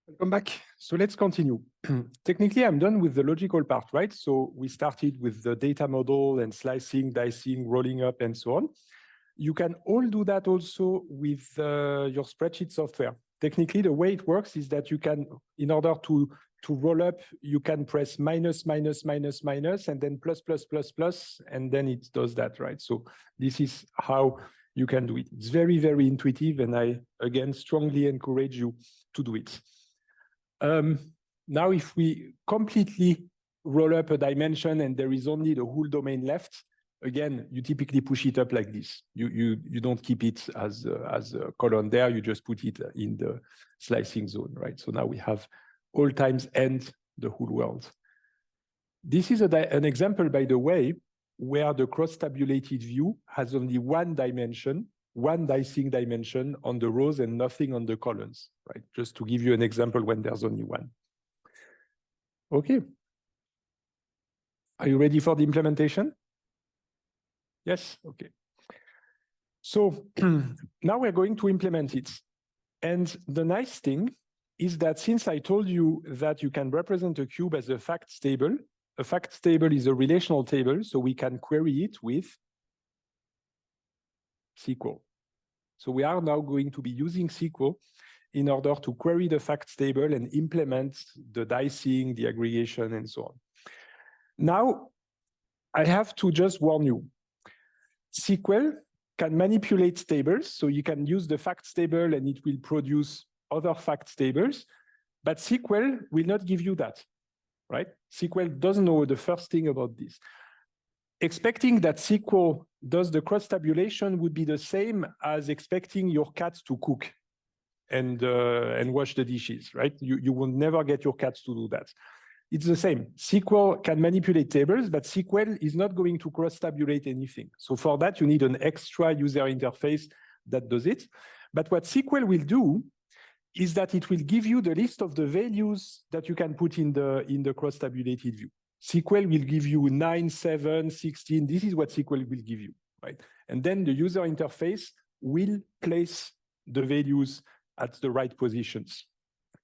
Welcome back. So let's continue. Technically, I'm done with the logical part, right? So we started with the data model and slicing, dicing, rolling up, and so on. You can all do that also with your spreadsheet software. Technically, the way it works is that you can, in order to roll up, you can press minus, minus, minus, minus, and then plus, plus, plus, plus, and then it does that, right? So this is how you can do it. It's very, very intuitive, and I, again, strongly encourage you to do it. Now, if we completely roll up a dimension and there is only the whole domain left, again, you typically push it up like this. You don't keep it as a column there. You just put it in the slicing zone, right? So now we have all times and the whole world. This is an example, by the way, where the cross-tabulated view has only one dimension, one dicing dimension on the rows and nothing on the columns, right? Just to give you an example when there's only one. Okay. Are you ready for the implementation? Yes, okay. So now we're going to implement it. And the nice thing is that since I told you that you can represent a cube as a facts table is a relational table, so we can query it with SQL. So we are now going to be using SQL in order to query the facts table and implement the dicing, the aggregation, and so on. Now, I have to just warn you. SQL can manipulate tables, so you can use the facts table and it will produce other facts tables, but SQL will not give you that, right? SQL doesn't know the first thing about this. Expecting that SQL does the cross-tabulation would be the same as expecting your cat to cook and wash the dishes, right? You will never get your cats to do that. It's the same. SQL can manipulate tables, but SQL is not going to cross-tabulate anything. So for that, you need an extra user interface that does it. But what SQL will do is that it will give you the list of the values that you can put in the cross-tabulated view. SQL will give you 9, 7, 16. This is what SQL will give you, right? And then the user interface will place the values at the right positions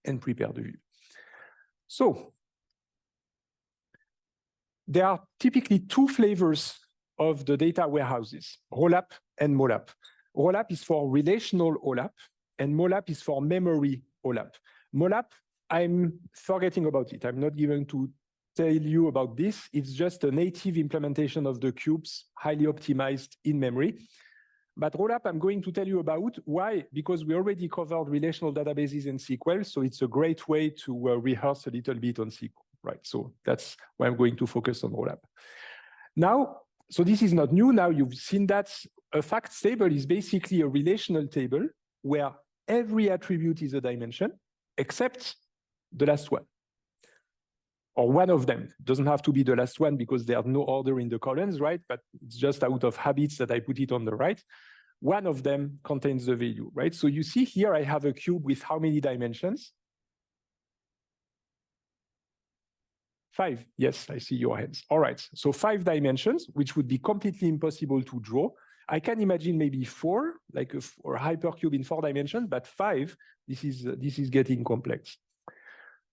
and prepare the view. So there are typically two flavors of the data warehouses, rollup and mollup. Rollup is for relational OLAP, and mollup is for memory OLAP. Mollup, I'm forgetting about it. I'm not going to tell you about this. It's just a native implementation of the cubes, highly optimized in memory. But rollup, I'm going to tell you about. Why? Because we already covered relational databases in SQL, so it's a great way to rehearse a little bit on SQL, right? So that's why I'm going to focus on rollup. Now, so this is not new. Now you've seen that a facts table is basically a relational table where every attribute is a dimension except the last one, or one of them. It doesn't have to be the last one because there's no order in the columns, right? But it's just out of habits that I put it on the right. One of them contains the value, right? So you see here I have a cube with how many dimensions? 5. Yes, I see your hands. All right, so 5 dimensions, which would be completely impossible to draw. I can imagine maybe 4, like a hypercube in 4 dimensions, but 5, this is getting complex.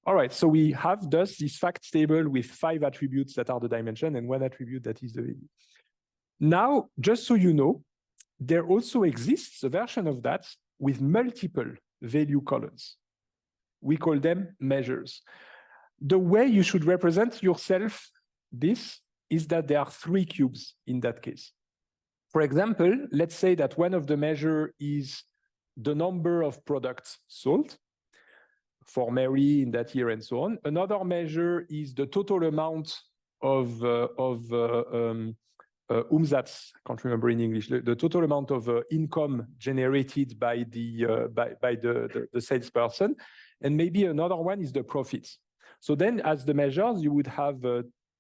All right, so we have thus this facts table with 5 attributes that are the dimension and 1 attribute that is the value. Now, just so you know, there also exists a version of that with multiple value columns. We call them measures. The way you should represent yourself this is that there are 3 cubes in that case. For example, let's say that one of the measures is the number of products sold for Mary in that year and so on. Another measure is the total amount of umsatz, I can't remember in English, the total amount of income generated by the salesperson. And maybe another one is the profits. So then as the measures, you would have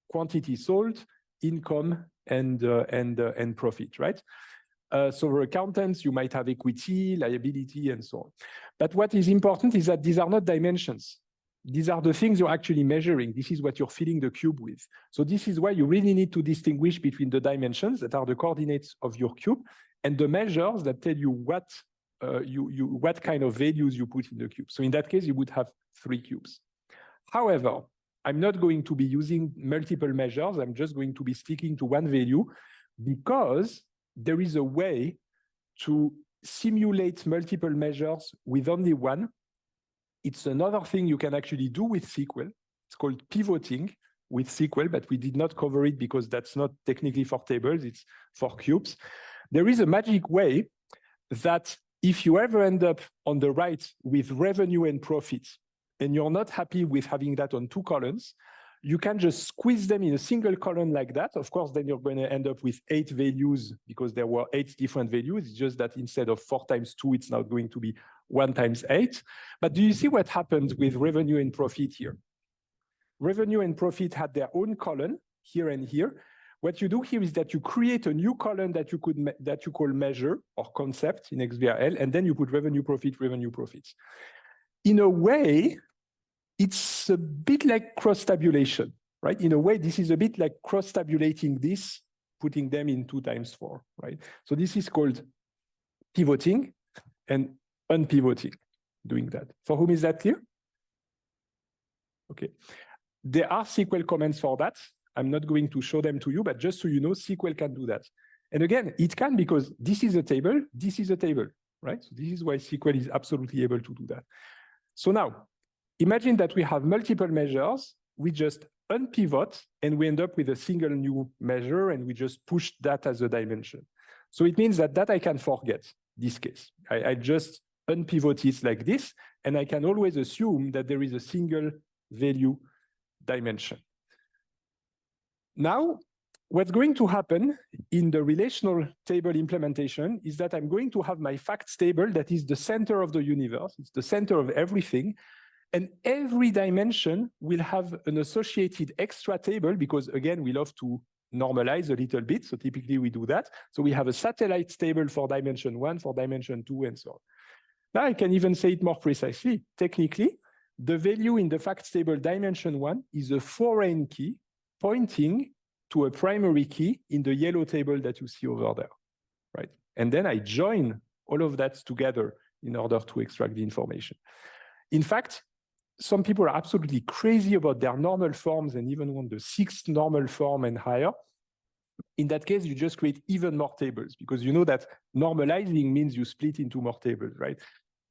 quantity sold, income, and profit, right? So for accountants, you might have equity, liability, and so on. But what is important is that these are not dimensions. These are the things you're actually measuring. This is what you're filling the cube with. So this is why you really need to distinguish between the dimensions that are the coordinates of your cube and the measures that tell you what what kind of values you put in the cube. So in that case, you would have 3 cubes. However, I'm not going to be using multiple measures. I'm just going to be sticking to one value because there is a way to simulate multiple measures with only one. It's another thing you can actually do with SQL. It's called pivoting with SQL, but we did not cover it because that's not technically for tables, it's for cubes. There is a magic way that if you ever end up on the right with revenue and profit, and you're not happy with having that on 2 columns, you can just squeeze them in a single column like that. Of course, then you're going to end up with 8 values because there were 8 different values. It's just that instead of 4 times 2, it's now going to be 1 times 8. But do you see what happens with revenue and profit here? Revenue and profit had their own column here and here. What you do here is that you create a new column that you call measure or concept in XBRL, and then you put revenue, profits. In a way, it's a bit like cross-tabulation, right? In a way, this is a bit like cross-tabulating this, putting them in 2 times 4, right? So this is called pivoting and unpivoting, doing that. For whom is that clear? Okay. There are SQL commands for that. I'm not going to show them to you, but just so you know, SQL can do that. And again, it can because this is a table, right? So this is why SQL is absolutely able to do that. So now, imagine that we have multiple measures, we just unpivot, and we end up with a single new measure, and we just push that as a dimension. So it means that I can forget this case. I just unpivot it like this, and I can always assume that there is a single value dimension. Now, what's going to happen in the relational table implementation is that I'm going to have my facts table that is the center of the universe. It's the center of everything. And every dimension will have an associated extra table because, again, we love to normalize a little bit. So typically we do that. So we have a satellite table for dimension 1, for dimension 2, and so on. Now I can even say it more precisely. Technically, the value in the facts table dimension 1 is a foreign key pointing to a primary key in the yellow table that you see over there, right? And then I join all of that together in order to extract the information. In fact, some people are absolutely crazy about their normal forms and even want the 6th normal form and higher. In that case, you just create even more tables because you know that normalizing means you split into more tables, right?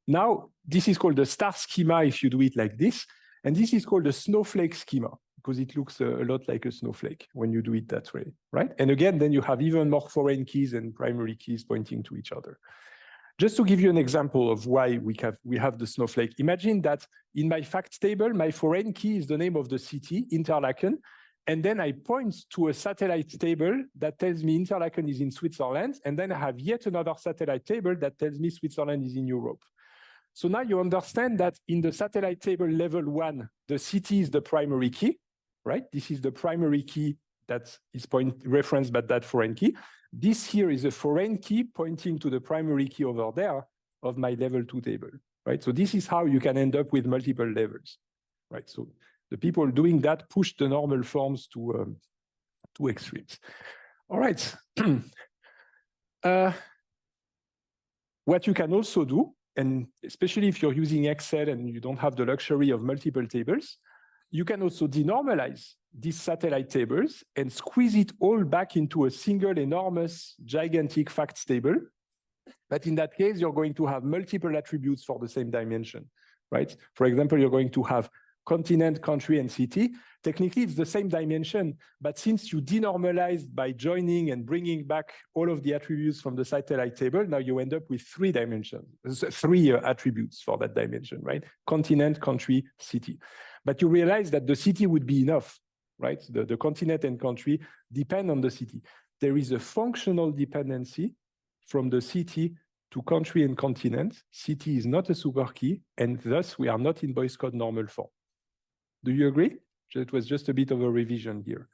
Now, this is called the star schema if you do it like this. And this is called the snowflake schema because it looks a lot like a snowflake when you do it that way, right? And again, then you have even more foreign keys and primary keys pointing to each other. Just to give you an example of why we have the snowflake, imagine that in my facts table, my foreign key is the name of the city, Interlaken, and then I point to a satellite table that tells me Interlaken is in Switzerland, and then I have yet another satellite table that tells me Switzerland is in Europe. So now you understand that in the satellite table level 1, the city is the primary key, right? This is the primary key that is referenced by that foreign key. This here is a foreign key pointing to the primary key over there of my level 2 table, right? So this is how you can end up with multiple levels, right? So the people doing that push the normal forms to extremes. All right. What you can also do, and especially if you're using Excel and you don't have the luxury of multiple tables, you can also denormalize these satellite tables and squeeze it all back into a single enormous gigantic facts table. But in that case, you're going to have multiple attributes for the same dimension, right? For example, you're going to have continent, country, and city. Technically, it's the same dimension, but since you denormalized by joining and bringing back all of the attributes from the satellite table, now you end up with 3 dimensions, 3 attributes for that dimension, right? Continent, country, city. But you realize that the city would be enough, right? The continent and country depend on the city. There is a functional dependency from the city to country and continent. City is not a super key, and thus we are not in Boyce code normal form. Do you agree? It was just a bit of a revision here.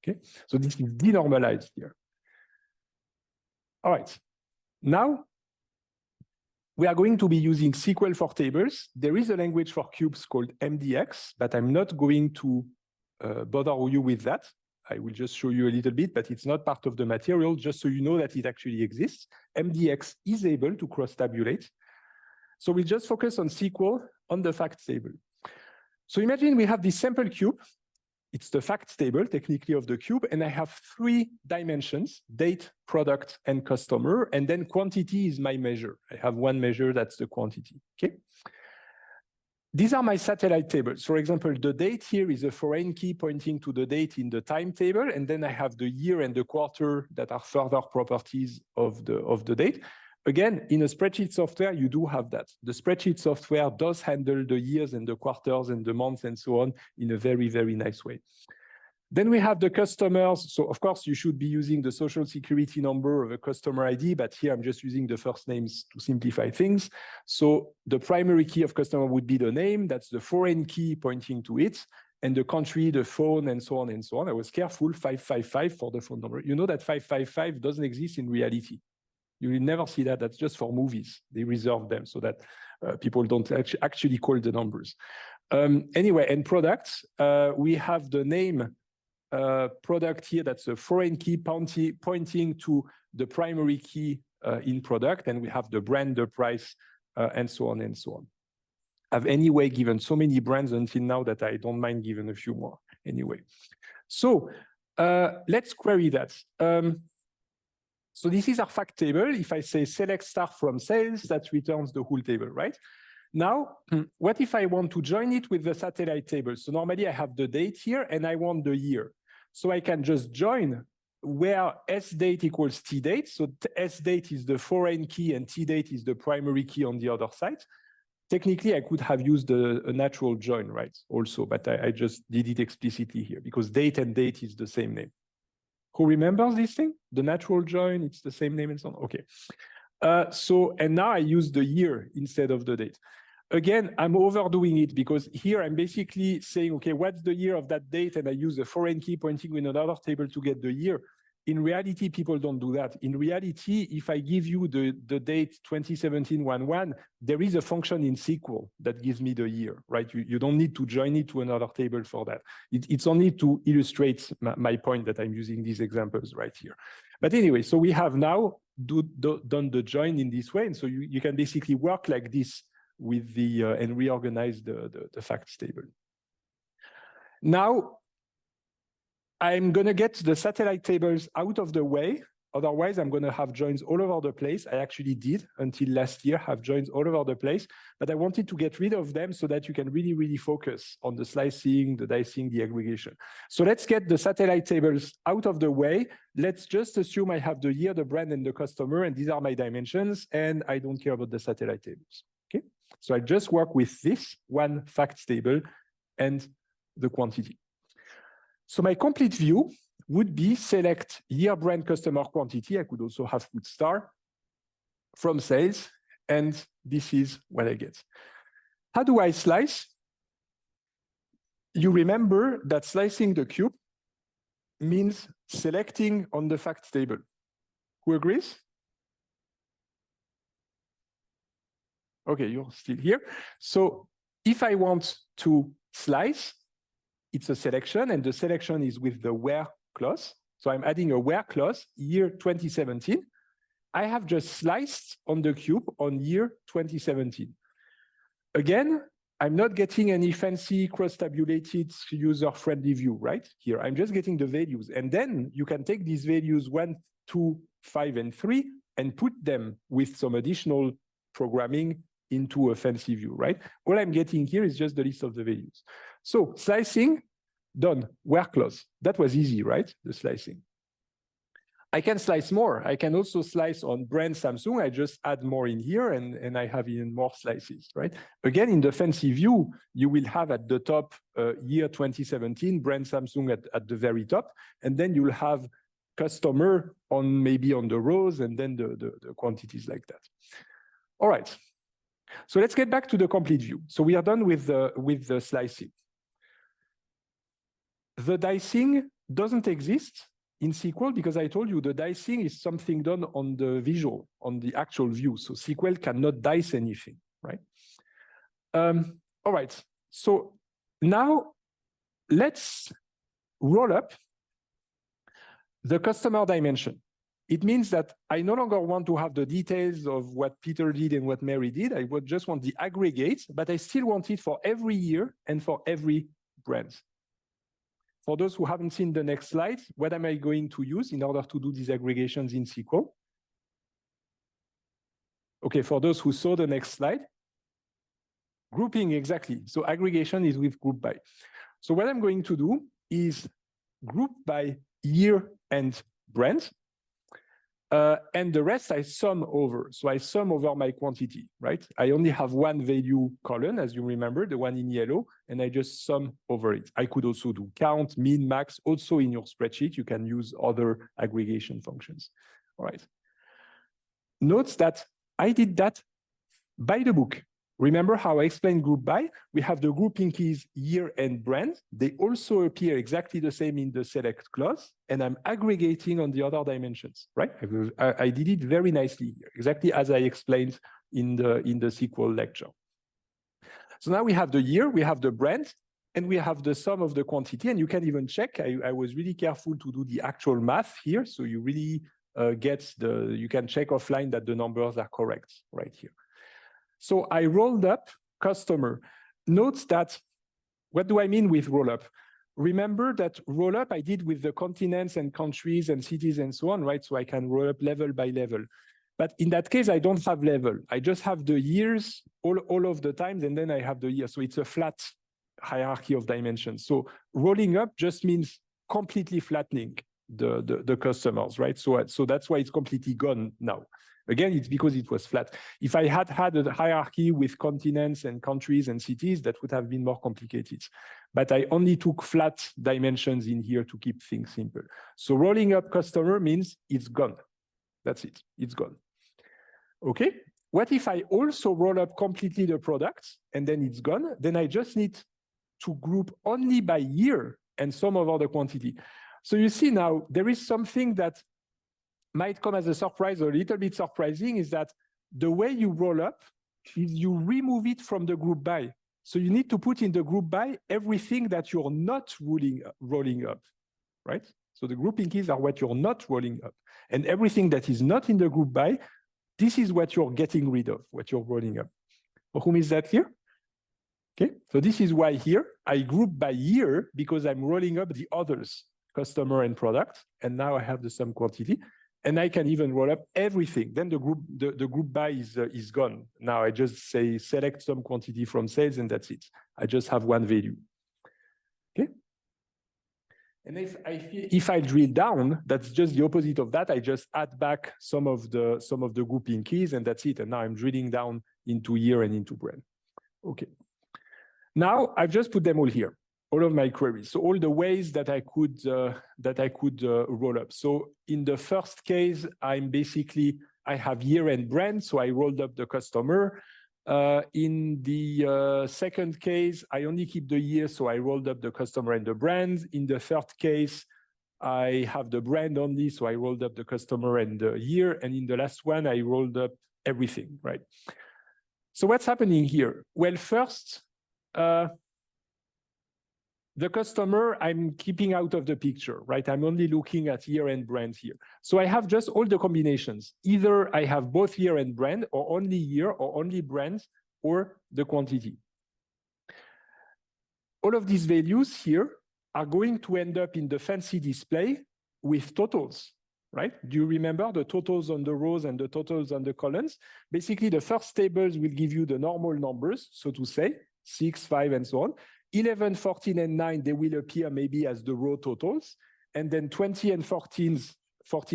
Okay, so this is denormalized here. All right, now we are going to be using SQL for tables. There is a language for cubes called MDX, but I'm not going to bother you with that. I will just show you a little bit, but it's not part of the material, just so you know that it actually exists. MDX is able to cross-tabulate. So we just focus on SQL on the facts table. So imagine we have this sample cube. It's the facts table, technically, of the cube, and I have 3 dimensions: date, product, and customer, and then quantity is my measure. I have one measure, that's the quantity, okay? These are my satellite tables. For example, the date here is a foreign key pointing to the date in the timetable, and then I have the year and the quarter that are further properties of the date. Again, in a spreadsheet software, you do have that. The spreadsheet software does handle the years and the quarters and the months and so on in a very, very nice way. Then we have the customers. So of course, you should be using the social security number of a customer ID, but here I'm just using the first names to simplify things. So the primary key of customer would be the name. That's the foreign key pointing to it, and the country, the phone, and so on and so on. I was careful, 555 for the phone number. You know that 555 doesn't exist in reality. You will never see that. That's just for movies. They reserve them so that people don't actually call the numbers. Anyway, and products, we have the name product here. That's a foreign key pointing to the primary key in product. And we have the brand, the price, and so on and so on. I've anyway given so many brands until now that I don't mind giving a few more anyway. So let's query that. So this is our fact table. If I say select star from sales, that returns the whole table, right? Now, what if I want to join it with the satellite table? So normally I have the date here and I want the year. So I can just join where S date equals T date. So S date is the foreign key and T date is the primary key on the other side. Technically, I could have used a natural join, right? Also, but I just did it explicitly here because date and date is the same name. Who remembers this thing? The natural join, it's the same name and so on. Okay. And now I use the year instead of the date. Again, I'm overdoing it because here I'm basically saying, okay, what's the year of that date? And I use a foreign key pointing in another table to get the year. In reality, people don't do that. In reality, if I give you the date 2017-11, there is a function in SQL that gives me the year, right? You don't need to join it to another table for that. It's only to illustrate my point that I'm using these examples right here. But anyway, so we have now done the join in this way. And so you can basically work like this with the and reorganize the facts table. Now, I'm going to get the satellite tables out of the way. Otherwise, I'm going to have joins all over the place. I actually did until last year have joins all over the place, but I wanted to get rid of them so that you can really, really focus on the slicing, the dicing, the aggregation. So let's get the satellite tables out of the way. Let's just assume I have the year, the brand, and the customer, and these are my dimensions, and I don't care about the satellite tables. Okay, so I just work with this one facts table and the quantity. So my complete view would be select year, brand, customer, quantity. I could also have put star from sales, and this is what I get. How do I slice? You remember that slicing the cube means selecting on the facts table. Who agrees? Okay, you're still here. So if I want to slice, it's a selection, and the selection is with the where clause. So I'm adding a where clause, year 2017. I have just sliced on the cube on year 2017. Again, I'm not getting any fancy cross-tabulated user-friendly view, right? Here, I'm just getting the values. And then you can take these values 1, 2, 5, and 3 and put them with some additional programming into a fancy view, right? All I'm getting here is just the list of the values. So slicing, done, where clause. That was easy, right? The slicing. I can slice more. I can also slice on brand Samsung. I just add more in here and I have even more slices, right? Again, in the fancy view, you will have at the top year 2017, brand Samsung at the very top, and then you'll have customer on maybe on the rows and then the quantities like that. All right. So let's get back to the complete view. So we are done with the slicing. The dicing doesn't exist in SQL because I told you the dicing is something done on the visual, on the actual view. So SQL cannot dice anything, right? All right. So now let's roll up the customer dimension. it means that I no longer want to have the details of what Peter did and what Mary did. I would just want the aggregate, but I still want it for every year and for every brand. For those who haven't seen the next slide, what am I going to use in order to do these aggregations in SQL? Okay, for those who saw the next slide, grouping, exactly. So aggregation is with group by. So what I'm going to do is group by year and brand. And the rest I sum over. So I sum over my quantity, right? I only have one value column, as you remember, the one in yellow, and I just sum over it. I could also do count, min, max. Also in your spreadsheet, you can use other aggregation functions. All right. Note that I did that by the book. Remember how I explained group by? We have the grouping keys year and brand. They also appear exactly the same in the select clause, and I'm aggregating on the other dimensions, right? I did it very nicely here, exactly as I explained in the SQL lecture. So now we have the year, we have the brand, and we have the sum of the quantity, and you can even check. I was really careful to do the actual math here, so you really you can check offline that the numbers are correct right here. So I rolled up customer. Note that, what do I mean with roll up? Remember that roll up I did with the continents and countries and cities and so on, right? So I can roll up level by level. But in that case, I don't have level. I just have the years all of the times, and then I have the year. So it's a flat hierarchy of dimensions. So rolling up just means completely flattening the customers, right? So that's why it's completely gone now. Again, it's because it was flat. If I had had a hierarchy with continents and countries and cities, that would have been more complicated. But I only took flat dimensions in here to keep things simple. So rolling up customer means it's gone. That's it, it's gone. Okay, what if I also roll up completely the products and then it's gone? Then I just need to group only by year and sum over the quantity. So you see now, there is something that might come as a surprise or a little bit surprising, is that the way you roll up is you remove it from the group by. So you need to put in the group by everything that you're not rolling up, right? So the grouping keys are what you're not rolling up. And everything that is not in the group by, this is what you're getting rid of, what you're rolling up. For whom is that clear? Okay, so this is why here I group by year, because I'm rolling up the others, customer and product, and now I have the sum quantity. And I can even roll up everything. Then the group by is gone. Now I just say select some quantity from sales, and that's it. I just have one value. Okay. And if I drill down, that's just the opposite of that. I just add back some of the grouping keys, and that's it. And now I'm drilling down into year and into brand. Okay. Now I've just put them all here. All of my queries. So all the ways that I could roll up. So in the first case, I have year and brand, so I rolled up the customer. In the second case, I only keep the year, so I rolled up the customer and the brand. In the third case, I have the brand only, so I rolled up the customer and the year. And in the last one, I rolled up everything, right? So what's happening here? Well, first, the customer, I'm keeping out of the picture, right? I'm only looking at year and brand here. So I have just all the combinations. Either I have both year and brand, or only year, or only brand, or the quantity. All of these values here are going to end up in the fancy display with totals, right? Do you remember the totals on the rows and the totals on the columns? Basically, the first tables will give you the normal numbers, so to say, 6, 5, and so on. 11, 14, and 9, they will appear maybe as the row totals, and then 20 and 14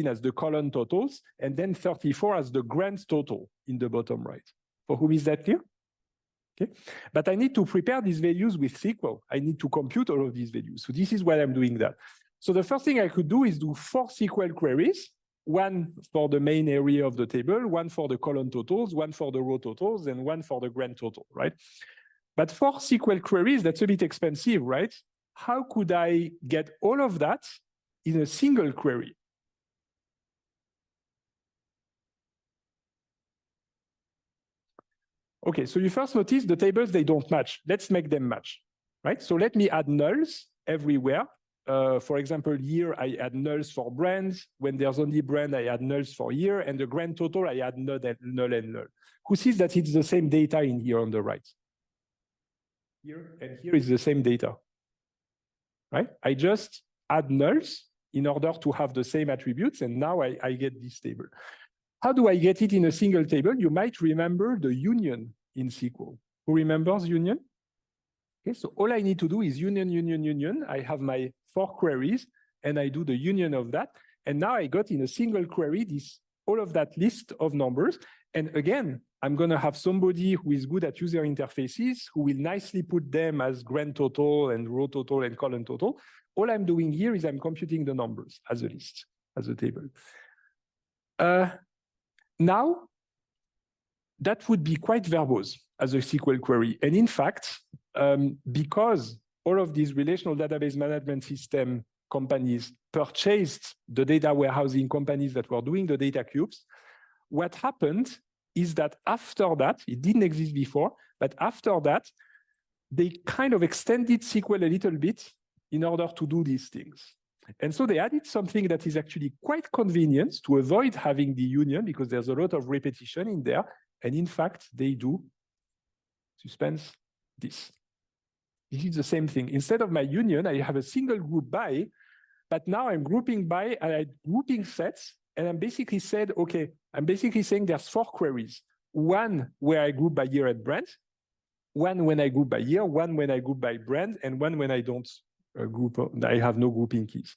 as the column totals, and then 34 as the grand total in the bottom right. For whom is that clear? Okay, but I need to prepare these values with SQL. I need to compute all of these values. So this is why I'm doing that. So the first thing I could do is do 4 SQL queries, one for the main area of the table, one for the column totals, one for the row totals, and one for the grand total, right? But 4 SQL queries, that's a bit expensive, right? How could I get all of that in a single query? Okay, so you first notice the tables, they don't match. Let's make them match, right? So let me add nulls everywhere. for example, year, I add nulls for brands. When there's only brand, I add nulls for year. And the grand total, I add null and null. Who sees that it's the same data in here on the right? Here and here is the same data, right? I just add nulls in order to have the same attributes. And now I get this table. How do I get it in a single table? You might remember the union in SQL. Who remembers union? Okay, so all I need to do is union, union, union. I have my 4 queries and I do the union of that. And now I got in a single query all of that list of numbers. And again, I'm going to have somebody who is good at user interfaces who will nicely put them as grand total and row total and column total. All I'm doing here is I'm computing the numbers as a list, as a table. Now, that would be quite verbose as a SQL query. And in fact, because all of these relational database management system companies purchased the data warehousing companies that were doing the data cubes, what happened is that after that, it didn't exist before, but after that, they kind of extended SQL a little bit in order to do these things. And so they added something that is actually quite convenient to avoid having the union because there's a lot of repetition in there. And in fact, they do, suspense, this. This is the same thing. Instead of my union, I have a single group by, but now I'm grouping by, grouping sets, and I'm basically said, okay, I'm basically saying there's 4 queries. One where I group by year and brand, one when I group by year, one when I group by brand, and one when I don't group, I have no grouping keys.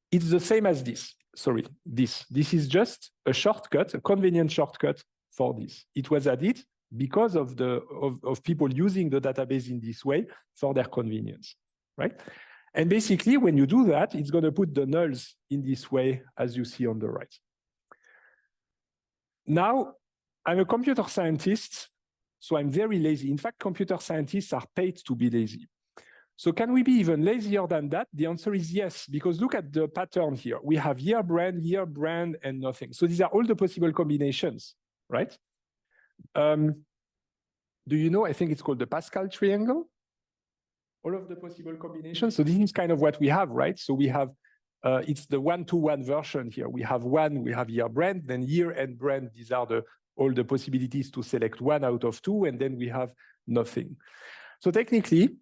It's the same as this. Sorry, this. This is just a shortcut, a convenient shortcut for this. It was added because of people using the database in this way for their convenience, right? And basically, when you do that, it's going to put the nulls in this way, as you see on the right. Now, I'm a computer scientist, so I'm very lazy. In fact, computer scientists are paid to be lazy. So can we be even lazier than that? The answer is yes, because look at the pattern here. We have year, brand, and nothing. So these are all the possible combinations, right? Do you know, I think it's called the Pascal triangle? All of the possible combinations. So this is kind of what we have, right? So we have, it's the 1-to-1 version here. We have year brand, then year and brand. These are all the possibilities to select 1 out of 2, and then we have nothing. So technically,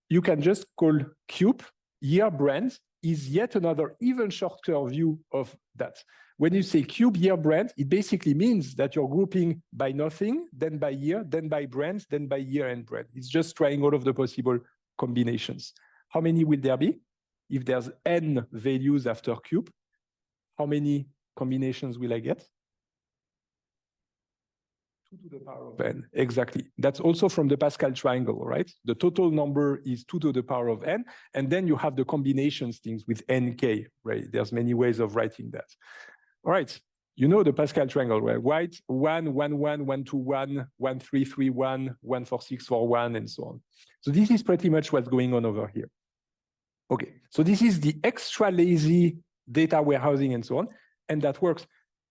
you can just call cube year brand is yet another even shorter view of that. When you say cube year brand, it basically means that you're grouping by nothing, then by year, then by brand, then by year and brand. It's just trying all of the possible combinations. How many will there be? If there's n values after cube, how many combinations will I get? 2 to the power of n, exactly. That's also from the Pascal triangle, right? The total number is 2 to the power of n, and then you have the combinations things with nk, right? There's many ways of writing that. All right, you know the Pascal triangle, right? White 1, 1, 1, 1, 2, 1, 1, 3, 3, 1, 1, 4, 6, 4, 1, and so on. So this is pretty much what's going on over here. Okay, so this is the extra lazy data warehousing and so on, and that works.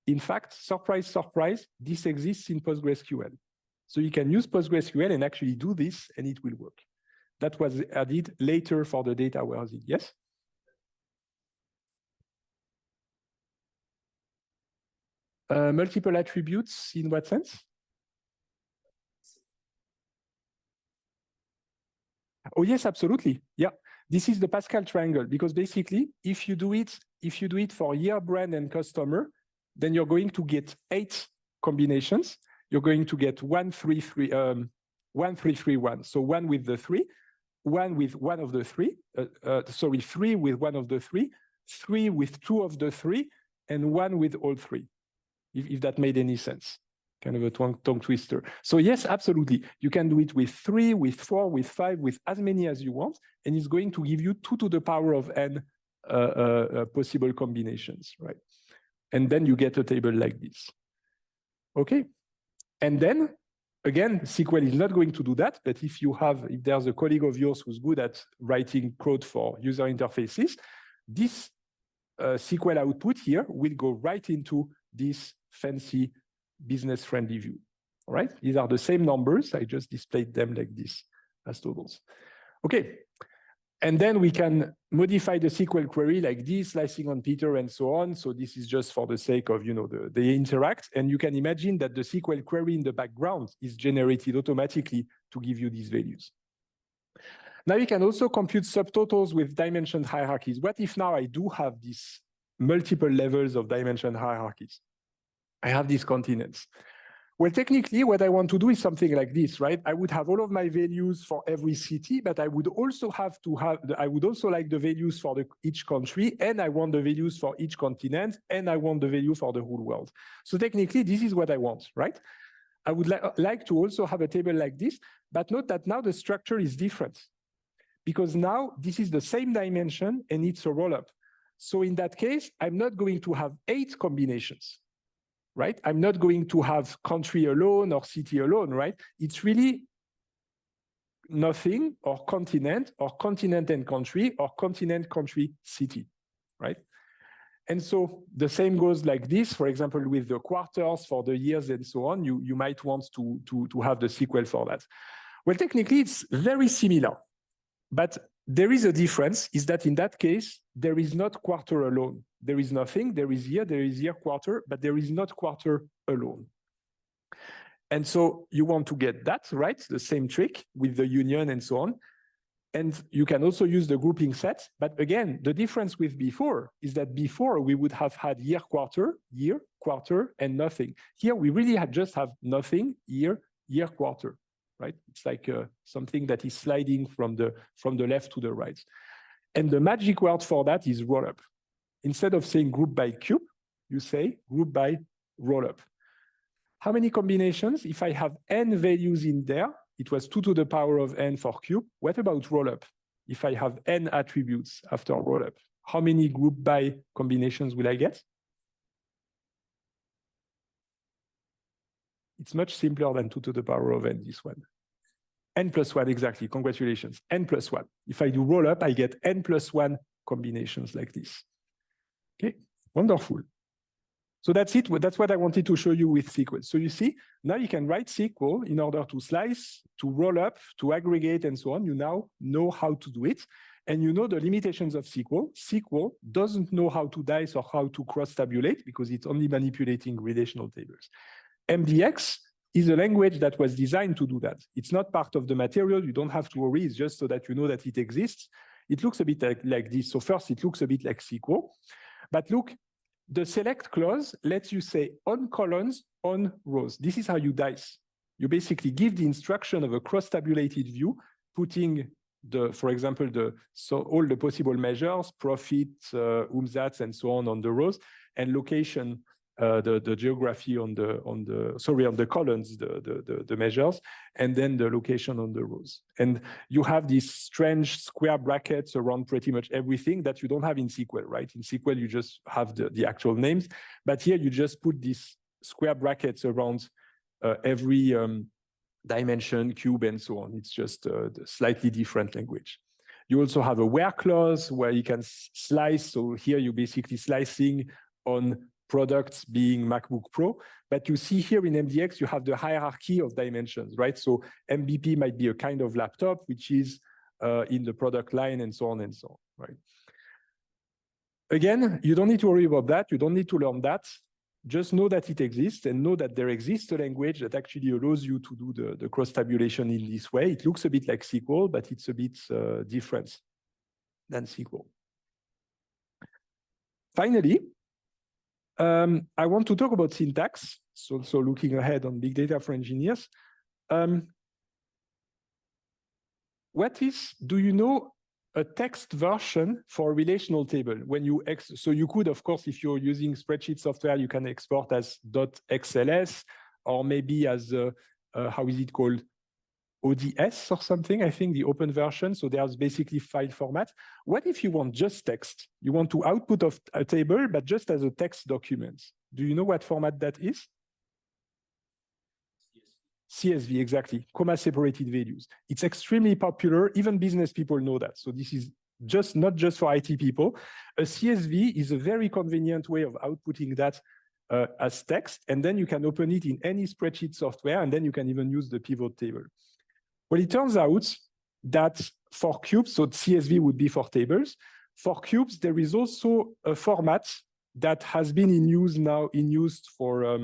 In fact, surprise, surprise, this exists in PostgreSQL. So you can use PostgreSQL and actually do this, and it will work. That was added later for the data warehousing. Yes? Multiple attributes, in what sense? Oh, yes, absolutely. Yeah. This is the Pascal triangle, because basically, if you do it for year, brand, and customer, then you're going to get 8 combinations. You're going to get 1, 3, 3, 1, 3, 3, 1. So 1 with the 3, 1 with one of the 3, 3 with one of the 3, 3 with 2 of the 3, and 1 with all 3, if that made any sense. Kind of a tongue twister. So yes, absolutely. You can do it with 3, with 4, with 5, with as many as you want, and it's going to give you 2 to the power of n possible combinations, right? And then you get a table like this. Okay. And then, again, SQL is not going to do that, but if there's a colleague of yours who's good at writing code for user interfaces, this SQL output here will go right into this fancy business-friendly view. All right, these are the same numbers. I just displayed them like this as totals. Okay, And then we can modify the SQL query like this, slicing on Peter and so on. So this is just for the sake of, they interact. And you can imagine that the SQL query in the background is generated automatically to give you these values. Now you can also compute subtotals with dimension hierarchies. What if now I do have these multiple levels of dimension hierarchies? I have these continents. Well, technically, what I want to do is something like this, right? I would have all of my values for every city, but I would also I would also like the values for each country, and I want the values for each continent, and I want the value for the whole world. So technically, this is what I want, right? I would like to also have a table like this, but note that now the structure is different, because now this is the same dimension and it's a roll-up. So in that case, I'm not going to have 8 combinations. Right? I'm not going to have country alone or city alone, right? It's really nothing or continent and country or continent, country, city, right? And so the same goes like this, for example, with the quarters for the years and so on, you might want to have the SQL for that. Well, technically it's very similar, but there is a difference, is that in that case, there is not quarter alone. There is nothing, there is year quarter, but there is not quarter alone. And so you want to get that, right? The same trick with the union and so on. And you can also use the grouping set. But again, the difference with before is that before we would have had year, quarter, and nothing. Here we really just have nothing, year, quarter. Right? It's like something that is sliding from the left to the right. And the magic word for that is roll-up. Instead of saying group by cube, you say group by roll-up. How many combinations? If I have n values in there, it was 2 to the power of n for cube. What about roll-up? If I have n attributes after roll-up, how many group by combinations will I get? It's much simpler than 2 to the power of n, this one. N plus 1, exactly, congratulations, n plus 1. If I do roll up, I get n plus 1 combinations like this. Okay, wonderful. So that's it, that's what I wanted to show you with SQL. So you see, now you can write SQL in order to slice, to roll up, to aggregate, and so on. You now know how to do it. And you know the limitations of SQL. SQL doesn't know how to dice or how to cross-tabulate because it's only manipulating relational tables. MDX is a language that was designed to do that. It's not part of the material. You don't have to worry. It's just so that you know that it exists. It looks a bit like this. So first, it looks a bit like SQL. But look, the select clause lets you say on columns, on rows. This is how you dice. You basically give the instruction of a cross-tabulated view, putting for example, all the possible measures, profit, umsatz, and so on the rows, and location, the geography on the columns, the measures, and then the location on the rows. And you have these strange square brackets around pretty much everything that you don't have in SQL, right? In SQL, you just have the actual names, but here you just put these square brackets around every dimension, cube, and so on. It's just a slightly different language. You also have a where clause where you can slice. So here you're basically slicing on products being MacBook Pro, but you see here in MDX, you have the hierarchy of dimensions, right? So MVP might be a kind of laptop, which is in the product line and so on, right? Again, you don't need to worry about that. You don't need to learn that. Just know that it exists and know that there exists a language that actually allows you to do the cross-tabulation in this way. It looks a bit like SQL, but it's a bit different than SQL. Finally, I want to talk about syntax. So looking ahead on big data for engineers. Do you know a text version for a relational table? So you could, of course, if you're using spreadsheet software, you can export as .xls or maybe as, how is it called? ODS or something, I think, the open version. So there's basically file format. What if you want just text? You want to output of a table, but just as a text document. Do you know what format that is? CSV, exactly. Comma separated values. It's extremely popular. Even business people know that. So this is not just for IT people. A CSV is a very convenient way of outputting that as text. And then you can open it in any spreadsheet software. And then you can even use the pivot table. Well, it turns out that for cubes, so CSV would be for tables. For cubes, there is also a format that has been in use for,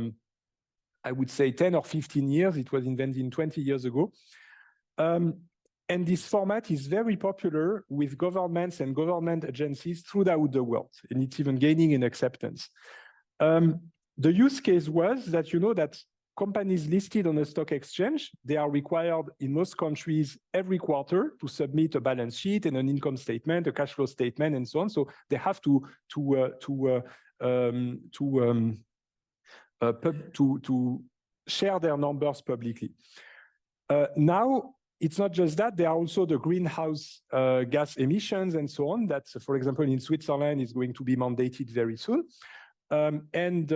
I would say 10 or 15 years. It was invented 20 years ago. And this format is very popular with governments and government agencies throughout the world, and it's even gaining in acceptance. The use case was that, you know, that companies listed on a stock exchange, they are required in most countries every quarter to submit a balance sheet and an income statement, a cash flow statement, and so on. So they have to share their numbers publicly. Now, it's not just that, there are also the greenhouse gas emissions and so on that, for example, in Switzerland is going to be mandated very soon. It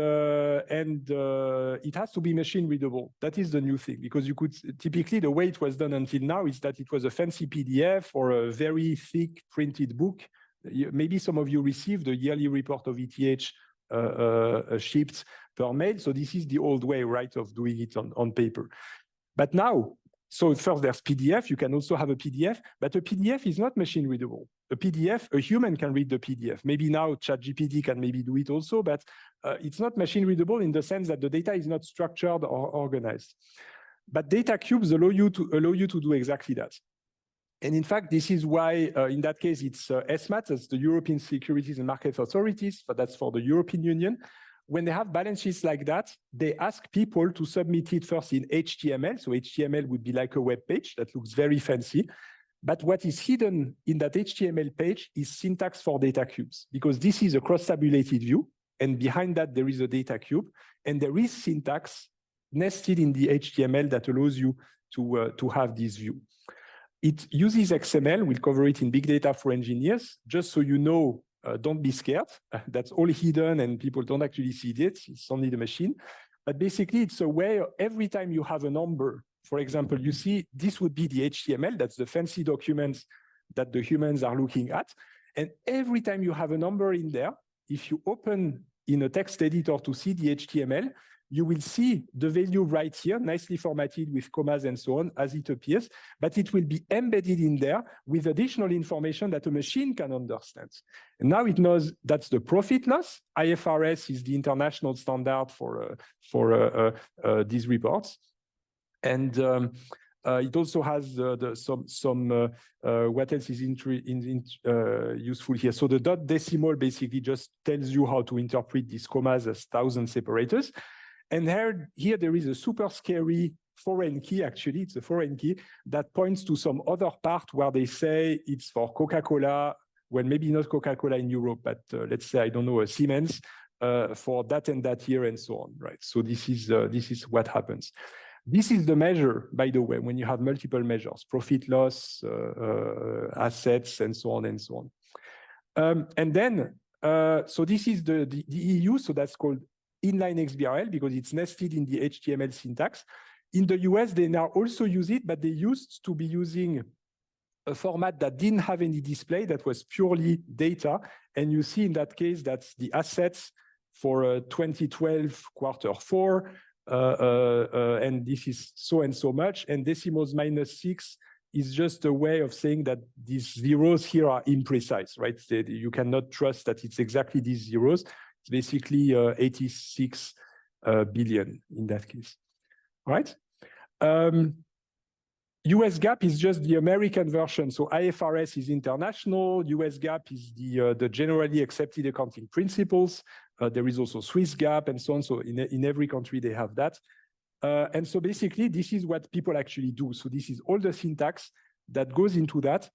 has to be machine readable. That is the new thing, because you could typically, the way it was done until now is that it was a fancy PDF or a very thick printed book. Maybe some of you received the yearly report of ETH shipped per mail. So this is the old way, right, of doing it on paper. But now, so first there's PDF, you can also have a PDF, but a PDF is not machine readable. A PDF, a human can read the PDF. Maybe now ChatGPT can maybe do it also, but it's not machine readable in the sense that the data is not structured or organized. But data cubes allow you to do exactly that. And in fact, this is why, in that case, it's ESMA, that's the European Securities and Markets Authorities, but that's for the European Union. When they have balance sheets like that, they ask people to submit it first in HTML. So HTML would be like a web page that looks very fancy. But what is hidden in that HTML page is syntax for data cubes, because this is a cross-tabulated view. And behind that, there is a data cube. And there is syntax nested in the HTML that allows you to have this view. It uses XML. We'll cover it in Big Data for Engineers, just so you know. Don't be scared. That's all hidden and people don't actually see it. It's only the machine. But basically, it's a way of, every time you have a number, for example, you see this would be the HTML. That's the fancy documents that the humans are looking at. And every time you have a number in there, if you open in a text editor to see the HTML, you will see the value right here, nicely formatted with commas and so on as it appears, but it will be embedded in there with additional information that a machine can understand. And now it knows that's the profit loss. IFRS is the international standard for these reports. And it also has what else is useful here. So the dot decimal basically just tells you how to interpret these commas as 1,000 separators. And here there is a super scary foreign key, actually, it's a foreign key that points to some other part where they say it's for Coca-Cola, well, maybe not Coca-Cola in Europe, but let's say, I don't know, a Siemens for that and that year and so on, right? So this is what happens. This is the measure, by the way, when you have multiple measures, profit loss, assets, and so on and so on. And then, so this is the EU, so that's called inline XBRL because it's nested in the HTML syntax. In the US, they now also use it, but they used to be using a format that didn't have any display, that was purely data. And you see in that case, that's the assets for 2012 Q4, and this is so and so much, and decimals -6 is just a way of saying that these zeros here are imprecise, right? You cannot trust that it's exactly these zeros. It's basically 86 billion in that case, all right? US GAAP is just the American version. So IFRS is international, US GAAP is the generally accepted accounting principles. There is also Swiss GAAP and so on. So in every country, they have that. And so basically, this is what people actually do. So this is all the syntax that goes into that.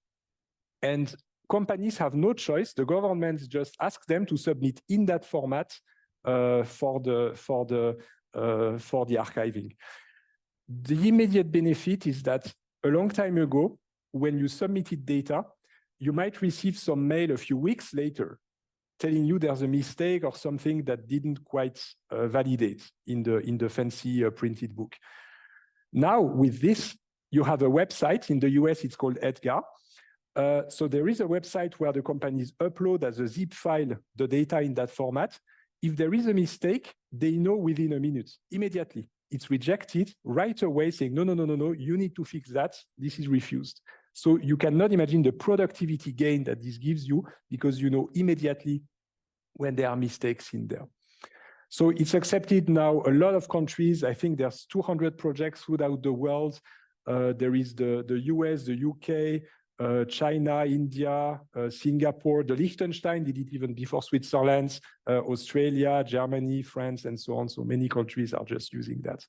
And companies have no choice. The governments just ask them to submit in that format for the archiving. The immediate benefit is that a long time ago, when you submitted data, you might receive some mail a few weeks later telling you there's a mistake or something that didn't quite validate in the fancy printed book. Now, with this, you have a website. In the US, it's called EDGAR. So there is a website where the companies upload as a zip file the data in that format. If there is a mistake, they know within a minute, immediately. It's rejected right away, saying, no, you need to fix that. This is refused. So you cannot imagine the productivity gain that this gives you, because you know immediately when there are mistakes in there. So it's accepted now. A lot of countries, I think there's 200 projects throughout the world. There is the US, the UK, China, India, Singapore, the Liechtenstein did it even before Switzerland, Australia, Germany, France, and so on. So many countries are just using that.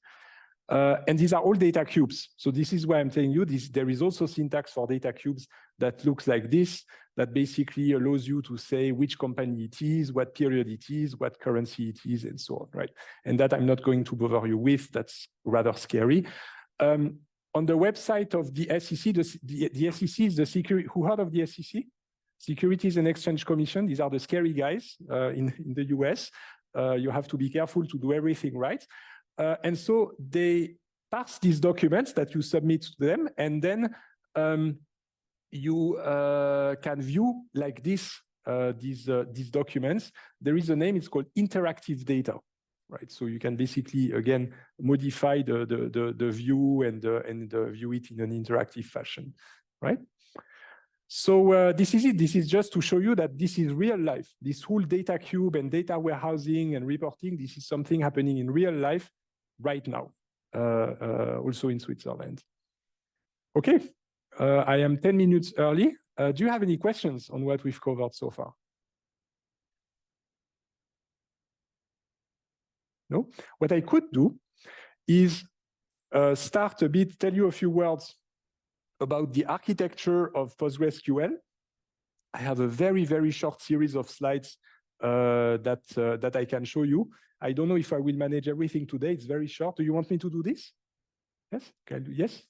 And these are all data cubes. So this is why I'm telling you this. There is also syntax for data cubes that looks like this, that basically allows you to say which company it is, what period it is, what currency it is, and so on, right? And that I'm not going to bother you with. That's rather scary. On the website of the SEC, the SEC is the security. Who heard of the SEC? Securities and Exchange Commission. These are the scary guys in the US. You have to be careful to do everything right. And so they parse these documents that you submit to them, and then you can view like this these documents. There is a name, it's called interactive data, right? So you can basically, again, modify the view and view it in an interactive fashion, right? So this is it. This is just to show you that this is real life. This whole data cube and data warehousing and reporting, this is something happening in real life right now, also in Switzerland. Okay, I am 10 minutes early. Do you have any questions on what we've covered so far? No? What I could do is start a bit, tell you a few words about the architecture of PostgreSQL. I have a very, very short series of slides that I can show you. I don't know if I will manage everything today. It's very short. Do you want me to do this? Yes? Can I do? Yes?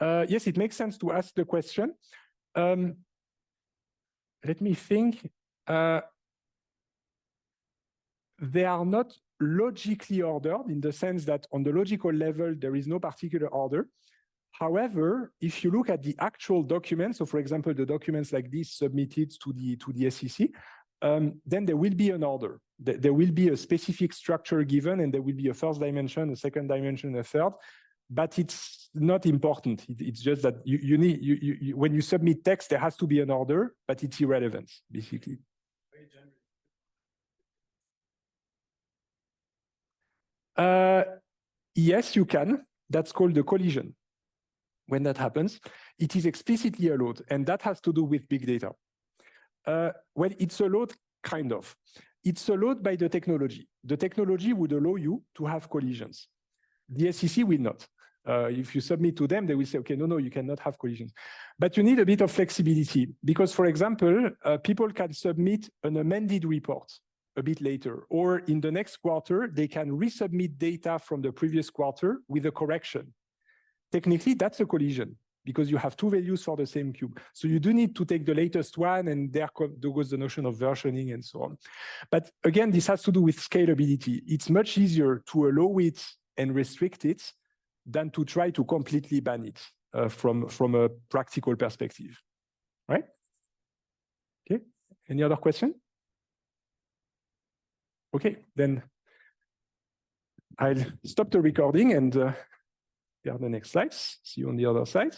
Yes, it makes sense to ask the question. Let me think. They are not logically ordered in the sense that on the logical level, there is no particular order. However, if you look at the actual documents, so for example, the documents like this submitted to the SEC, then there will be an order. There will be a specific structure given, and there will be a first dimension, a second dimension, a third. But it's not important. It's just that you need when you submit text, there has to be an order, but it's irrelevant, basically. Yes, you can. That's called the collision. When that happens, it is explicitly allowed, and that has to do with big data. Well, it's allowed, kind of. It's allowed by the technology. The technology would allow you to have collisions. The SEC will not. If you submit to them, they will say, okay, no, you cannot have collisions. But you need a bit of flexibility because, for example, people can submit an amended report a bit later, or in the next quarter, they can resubmit data from the previous quarter with a correction. Technically, that's a collision because you have two values for the same cube. So you do need to take the latest one, and there goes the notion of versioning and so on. But again, this has to do with scalability. It's much easier to allow it and restrict it than to try to completely ban it from a practical perspective, right? Okay, any other question? Okay, then I'll stop the recording and the next slides. See you on the other side.